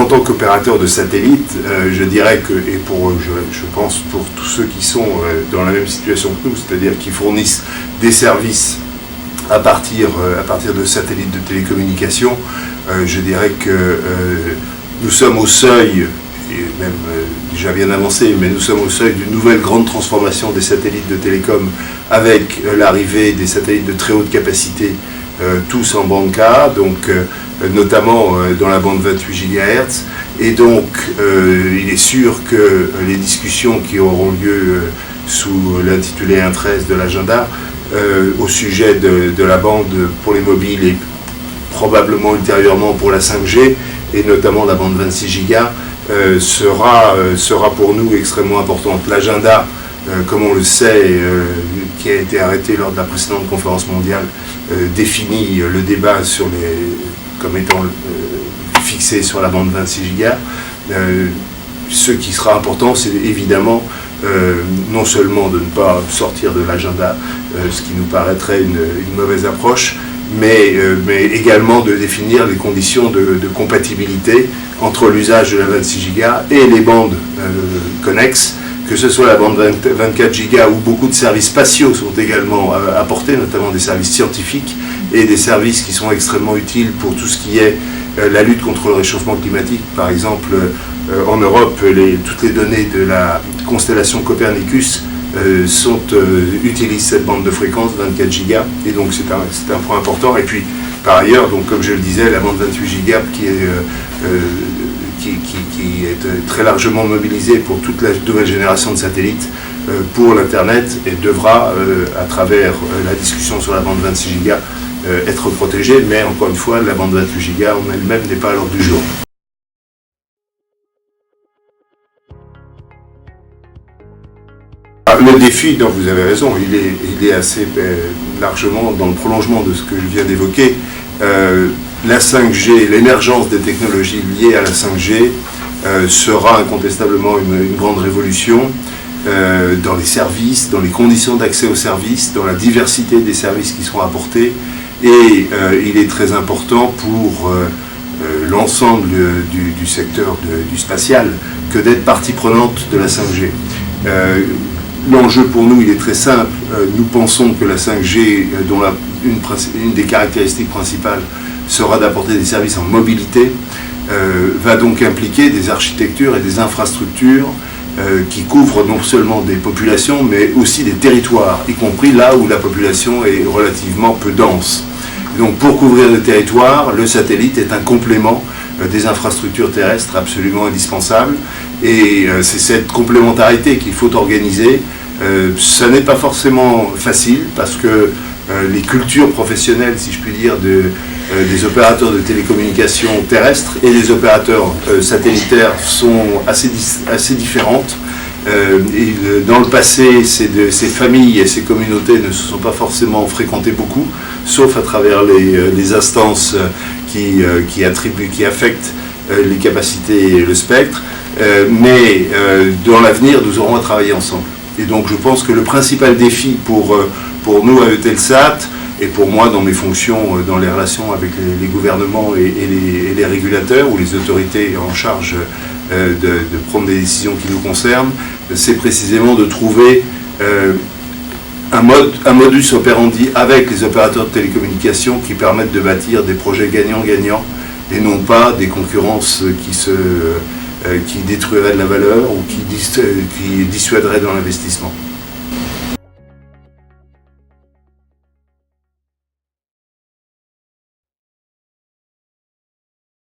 tant qu'opérateur de satellite, je dirais que, et je pense pour tous ceux qui sont dans la même situation que nous, c'est-à-dire qui fournissent des services à partir de satellites de télécommunication, je dirais que nous sommes au seuil, et même déjà bien avancé, mais nous sommes au seuil d'une nouvelle grande transformation des satellites de télécom avec l'arrivée des satellites de très haute capacité, tous en bande K, donc notamment dans la bande 28 GHz. Et donc, il est sûr que les discussions qui auront lieu sous l'intitulé 1.13 de l'agenda au sujet de la bande pour les mobiles et probablement ultérieurement pour la 5G, et notamment la bande 26 Go, sera pour nous extrêmement importante. L'agenda, comme on le sait, qui a été arrêté lors de la précédente conférence mondiale, définit le débat comme étant fixé sur la bande 26 Go. Ce qui sera important, c'est évidemment non seulement de ne pas sortir de l'agenda, ce qui nous paraîtrait une mauvaise approche, mais également de définir les conditions de compatibilité entre l'usage de la 26 Go et les bandes connexes, que ce soit la bande 24 Go où beaucoup de services spatiaux sont également apportés, notamment des services scientifiques et des services qui sont extrêmement utiles pour tout ce qui est la lutte contre le réchauffement climatique. Par exemple, en Europe, toutes les données de la constellation Copernicus utilisent cette bande de fréquence 24 Go, et donc c'est un point important. Et puis par ailleurs, donc comme je le disais, la bande 28 Go qui est très largement mobilisée pour toute la nouvelle génération de satellites pour l'Internet, et devra, à travers la discussion sur la bande 26 Go, être protégée, mais encore une fois, la bande 28 Go en elle-même n'est pas à l'ordre du jour. Le défi, donc vous avez raison, il est assez largement dans le prolongement de ce que je viens d'évoquer. La 5G, l'émergence des technologies liées à la 5G sera incontestablement une grande révolution dans les services, dans les conditions d'accès aux services, dans la diversité des services qui seront apportés, et il est très important pour l'ensemble du secteur du spatial que d'être partie prenante de la 5G. L'enjeu pour nous, il est très simple. Nous pensons que la 5G, dont une des caractéristiques principales sera d'apporter des services en mobilité, va donc impliquer des architectures et des infrastructures qui couvrent non seulement des populations, mais aussi des territoires, y compris là où la population est relativement peu dense. Donc pour couvrir le territoire, le satellite est un complément des infrastructures terrestres absolument indispensables, et c'est cette complémentarité qu'il faut organiser. Ça n'est pas forcément facile, parce que les cultures professionnelles, si je puis dire, des opérateurs de télécommunications terrestres et des opérateurs satellitaires sont assez différentes. Dans le passé, ces familles et ces communautés ne se sont pas forcément fréquentées beaucoup, sauf à travers les instances qui affectent les capacités et le spectre. Mais dans l'avenir, nous aurons à travailler ensemble. Et donc je pense que le principal défi pour nous à Eutelsat, et pour moi dans mes fonctions dans les relations avec les gouvernements et les régulateurs ou les autorités en charge de prendre des décisions qui nous concernent, c'est précisément de trouver un modus operandi avec les opérateurs de télécommunications qui permettent de bâtir des projets gagnants-gagnants, et non pas des concurrences qui détruiraient de la valeur ou qui dissuaderaient dans l'investissement.